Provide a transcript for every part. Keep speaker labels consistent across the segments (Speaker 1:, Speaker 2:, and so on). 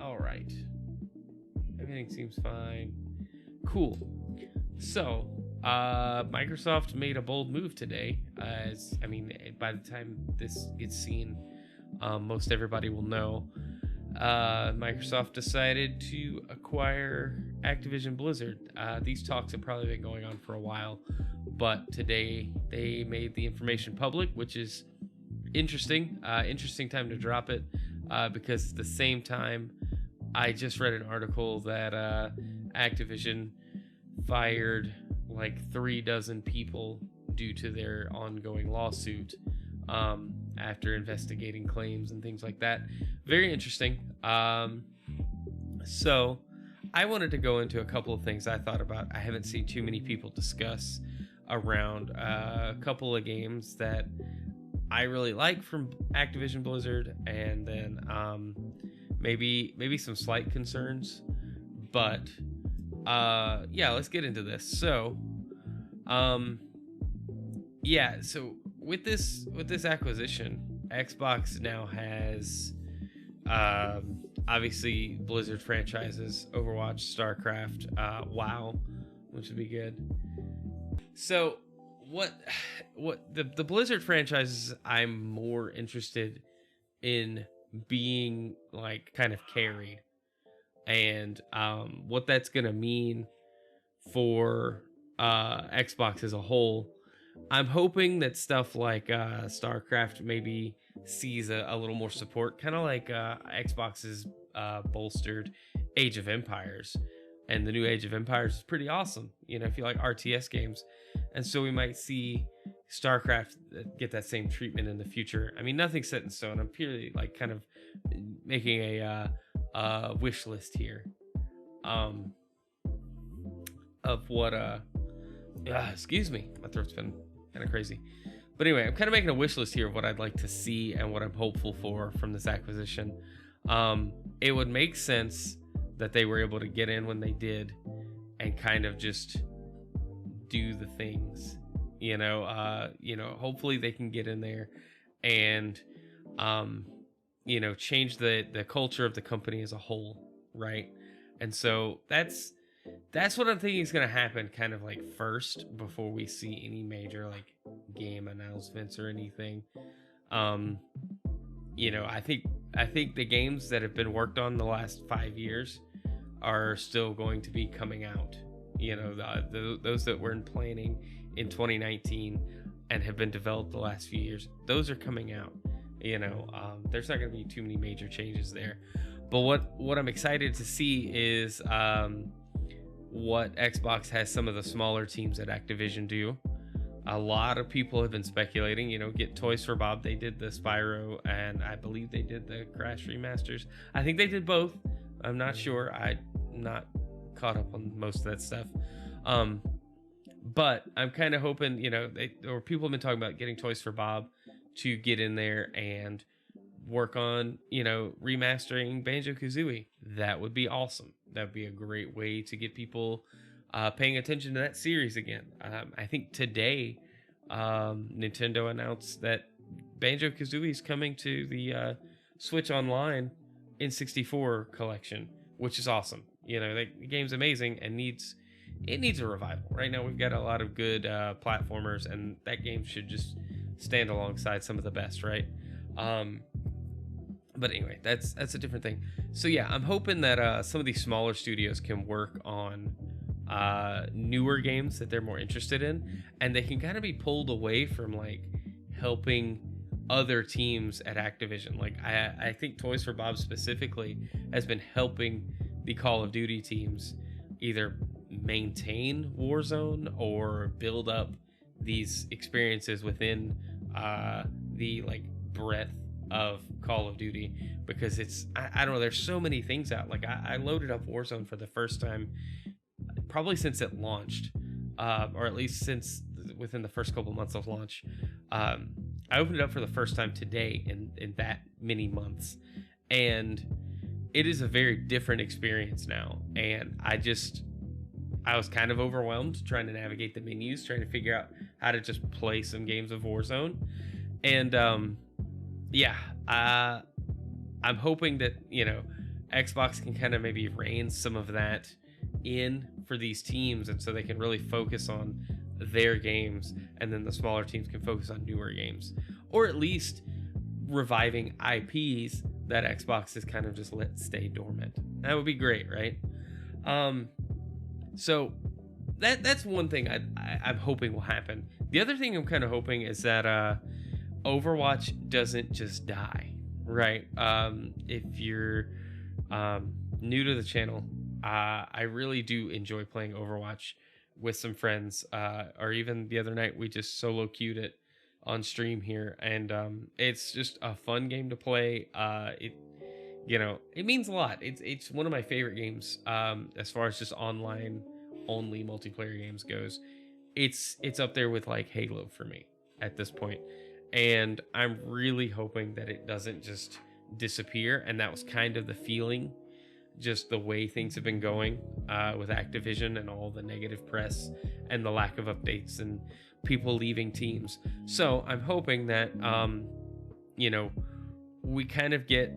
Speaker 1: All right. Everything seems fine. Cool. So, Microsoft made a bold move today. By the time this gets seen, most everybody will know. Microsoft decided to acquire Activision Blizzard. These talks have probably been going on for a while, but today they made the information public, which is interesting. Interesting time to drop it, because at the same time, I just read an article that Activision fired like 36 people due to their ongoing lawsuit, after investigating claims and things like that. Very interesting. So I wanted to go into a couple of things I thought about. I haven't seen too many people discuss around a couple of games that I really like from Activision Blizzard, and then maybe some slight concerns. But yeah, let's get into this. So so with this acquisition, Xbox now has obviously Blizzard franchises: Overwatch, StarCraft, WoW, which would be good. So what the Blizzard franchises I'm more interested in being like kind of carried, and what that's gonna mean for Xbox as a whole. I'm hoping that stuff like StarCraft maybe sees a little more support, kind of like Xbox's bolstered Age of Empires. And the new Age of Empires is pretty awesome, if you like RTS games. And so we might see StarCraft get that same treatment in the future. I mean, nothing's set in stone. I'm purely like kind of making a wish list here of what excuse me, my throat's been kind of crazy. But anyway, I'm kind of making a wish list here of what I'd like to see and what I'm hopeful for from this acquisition. It would make sense that they were able to get in when they did and kind of just do the things, hopefully they can get in there and change the culture of the company as a whole, right? And so that's what I'm thinking is going to happen kind of like first before we see any major like game announcements or anything. I think the games that have been worked on the last 5 years are still going to be coming out. Those that were in planning in 2019 and have been developed the last few years, those are coming out. There's not going to be too many major changes there. But what I'm excited to see is what Xbox has some of the smaller teams at Activision do. A lot of people have been speculating, get Toys for Bob. They did the Spyro, and I believe they did the Crash remasters. I think they did both. I'm not sure. I'm not caught up on most of that stuff. But I'm kind of hoping, people have been talking about getting Toys for Bob to get in there and work on, remastering Banjo-Kazooie. That would be awesome. That would be a great way to get people paying attention to that series again. I think today Nintendo announced that Banjo-Kazooie is coming to the Switch Online N64 collection, which is awesome. The game's amazing and needs a revival. Right now we've got a lot of good platformers, and that game should just stand alongside some of the best, right? But anyway, that's a different thing. So yeah, I'm hoping that some of these smaller studios can work on newer games that they're more interested in, and they can kind of be pulled away from like helping other teams at Activision. Like I think Toys for Bob specifically has been helping the Call of Duty teams either maintain Warzone or build up these experiences within the like breadth of Call of Duty, because it's I don't know, there's so many things out. Like I loaded up Warzone for the first time probably since it launched, or at least since within the first couple months of launch. I opened it up for the first time today in that many months, and it is a very different experience now. And I was kind of overwhelmed trying to navigate the menus, trying to figure out how to just play some games of Warzone. And I'm hoping that Xbox can kind of maybe rein some of that in for these teams, and so they can really focus on their games, and then the smaller teams can focus on newer games, or at least reviving IPs that Xbox has kind of just let stay dormant. That would be great, right? So that's one thing I'm hoping will happen. The other thing I'm kind of hoping is that Overwatch doesn't just die, right? If you're new to the channel, I really do enjoy playing Overwatch with some friends, or even the other night we just solo queued it on stream here, and it's just a fun game to play. It means a lot. It's one of my favorite games, as far as just online only multiplayer games goes. It's up there with like Halo for me at this point, and I'm really hoping that it doesn't just disappear. And that was kind of the feeling, just the way things have been going with Activision and all the negative press and the lack of updates and people leaving teams. So I'm hoping that we kind of get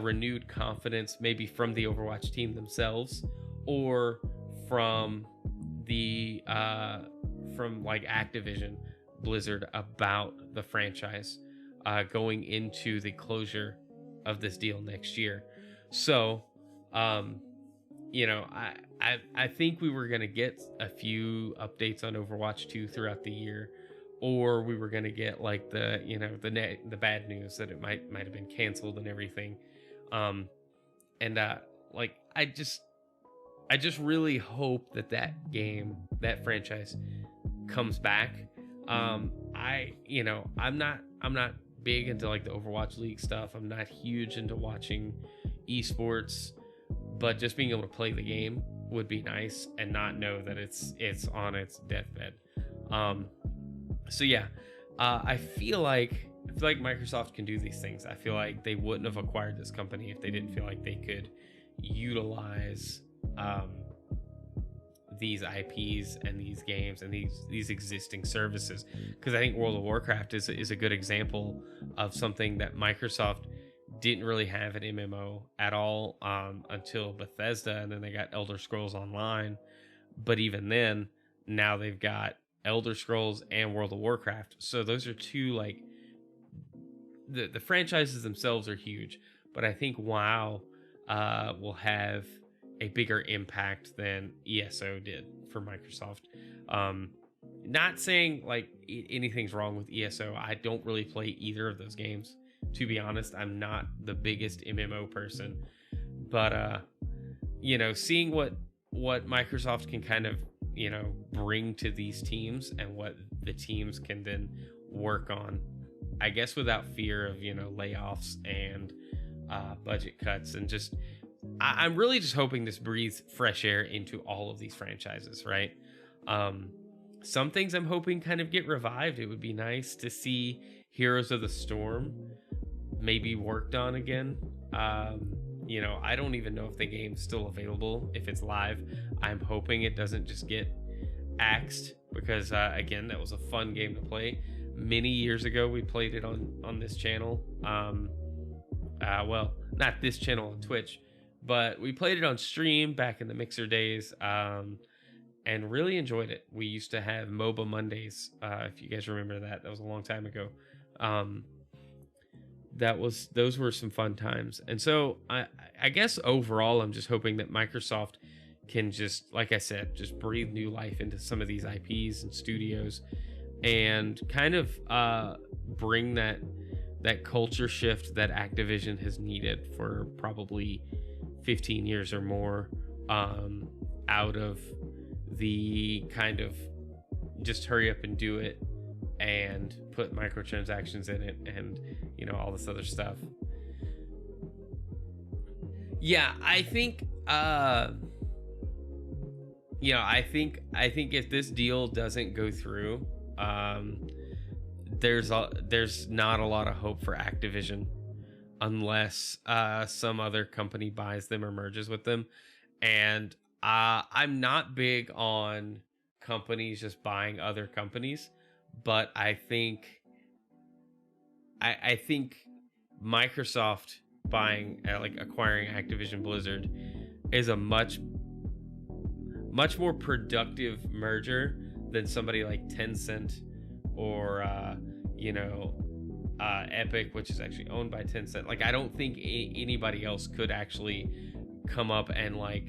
Speaker 1: renewed confidence, maybe from the Overwatch team themselves, or from the from like Activision Blizzard, about the franchise going into the closure of this deal next year. So I think we were going to get a few updates on Overwatch 2 throughout the year, or we were going to get like the bad news that it might have been canceled and everything. I just really hope that franchise comes back. I'm not big into like the Overwatch League stuff. I'm not huge into watching esports, but just being able to play the game would be nice and not know that it's on its deathbed. I feel like Microsoft can do these things. I feel like they wouldn't have acquired this company if they didn't feel like they could utilize these IPs and these games and these existing services. Because I think World of Warcraft is a good example of something that Microsoft didn't really have an MMO at all until Bethesda, and then they got Elder Scrolls Online. But even then, now they've got Elder Scrolls and World of Warcraft. So those are two, like, the franchises themselves are huge, but I think WoW will have a bigger impact than ESO did for Microsoft. Not saying like anything's wrong with ESO. I don't really play either of those games, to be honest. I'm not the biggest MMO person, but seeing what Microsoft can kind of bring to these teams, and what the teams can then work on, I guess, without fear of layoffs and budget cuts, and just I'm really just hoping this breathes fresh air into all of these franchises, right? Some things I'm hoping kind of get revived. It would be nice to see Heroes of the Storm maybe worked on again. I don't even know if the game's still available, if it's live. I'm hoping it doesn't just get axed, because again, that was a fun game to play. Many years ago, we played it on this channel. Well, not this channel on Twitch, but we played it on stream back in the Mixer days, and really enjoyed it. We used to have MOBA Mondays, if you guys remember that. That was a long time ago. Those were some fun times. And so I guess overall, I'm just hoping that Microsoft can just, like I said, just breathe new life into some of these IPs and studios, and kind of bring that culture shift that Activision has needed for probably 15 years or more, out of the kind of just hurry up and do it and put microtransactions in it and all this other stuff. Yeah, I think I think if this deal doesn't go through, there's not a lot of hope for Activision unless some other company buys them or merges with them. And I'm not big on companies just buying other companies, but I think Microsoft buying, like acquiring Activision Blizzard is a much more productive merger than somebody like Tencent or Epic, which is actually owned by Tencent. Like, I don't think anybody else could actually come up and like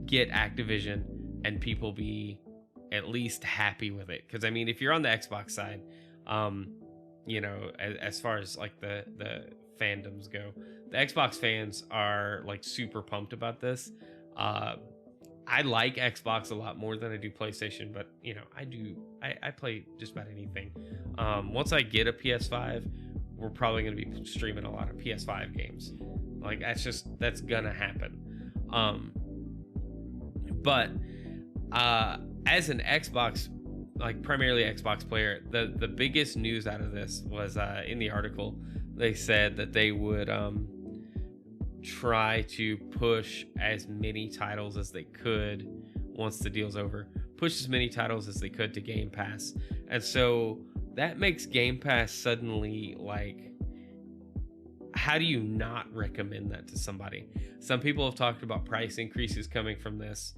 Speaker 1: get Activision and people be at least happy with it. Because I mean, if you're on the Xbox side, as far as like the fandoms go, the Xbox fans are like super pumped about this. I like Xbox a lot more than I do PlayStation, but I play just about anything. Once I get a PS5, we're probably going to be streaming a lot of PS5 games. Like, that's gonna happen. But as an Xbox, like primarily Xbox player, the biggest news out of this was in the article, they said that they would try to push as many titles as they could once the deal's over. Push as many titles as they could to Game Pass. And so that makes Game Pass suddenly like, how do you not recommend that to somebody? Some people have talked about price increases coming from this.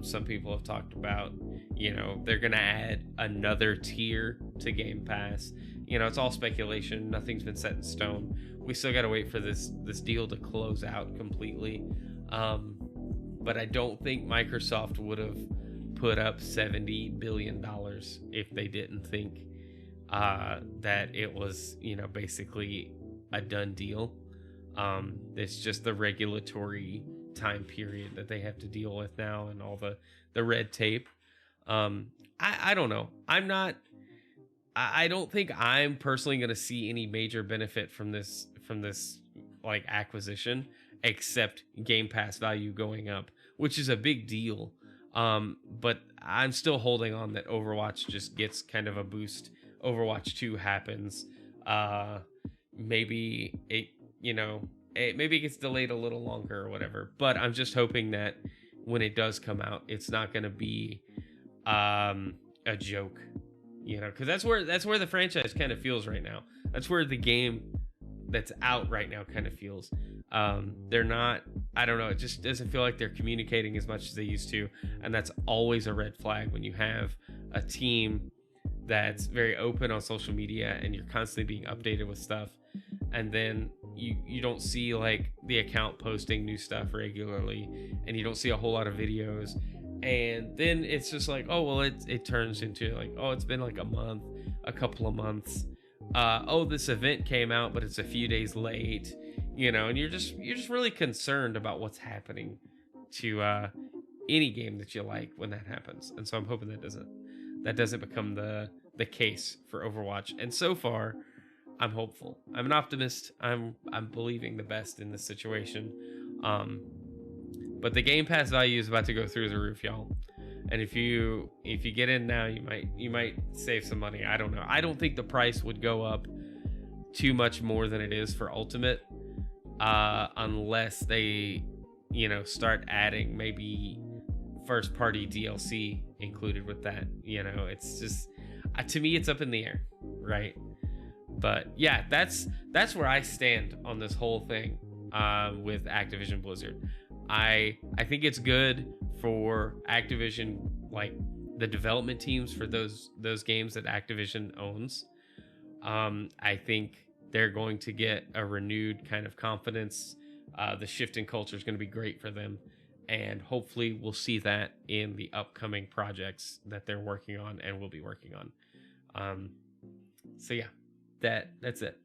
Speaker 1: Some people have talked about, they're going to add another tier to Game Pass. It's all speculation. Nothing's been set in stone. We still got to wait for this deal to close out completely. But I don't think Microsoft would have put up $70 billion if they didn't think that it was, basically a done deal. It's just the regulatory time period that they have to deal with now and all the red tape. I don't know. I don't think I'm personally going to see any major benefit from this like acquisition, except Game Pass value going up, which is a big deal. But I'm still holding on that Overwatch just gets kind of a boost. Overwatch 2 happens. Maybe it gets delayed a little longer or whatever. But I'm just hoping that when it does come out, it's not going to be a joke. Because that's where the franchise kind of feels right now. That's where the game that's out right now kind of feels. They're not, I don't know, it just doesn't feel like they're communicating as much as they used to, and that's always a red flag when you have a team that's very open on social media and you're constantly being updated with stuff, and then you don't see like the account posting new stuff regularly, and you don't see a whole lot of videos. And then it's just like, oh, well, it turns into like, oh, it's been like a month, a couple of months. Oh, this event came out, but it's a few days late, and you're just really concerned about what's happening to any game that you like when that happens. And so I'm hoping that doesn't become the case for Overwatch. And so far, I'm hopeful. I'm an optimist. I'm believing the best in this situation. But the Game Pass value is about to go through the roof, y'all. And if you get in now, you might save some money. I don't know. I don't think the price would go up too much more than it is for Ultimate, unless they, start adding maybe first party DLC included with that. It's just, to me, it's up in the air, right? But yeah, that's where I stand on this whole thing with Activision Blizzard. I think it's good for Activision, like the development teams for those games that Activision owns. I think they're going to get a renewed kind of confidence. The shift in culture is going to be great for them, and hopefully we'll see that in the upcoming projects that they're working on and will be working on. So yeah, that's it.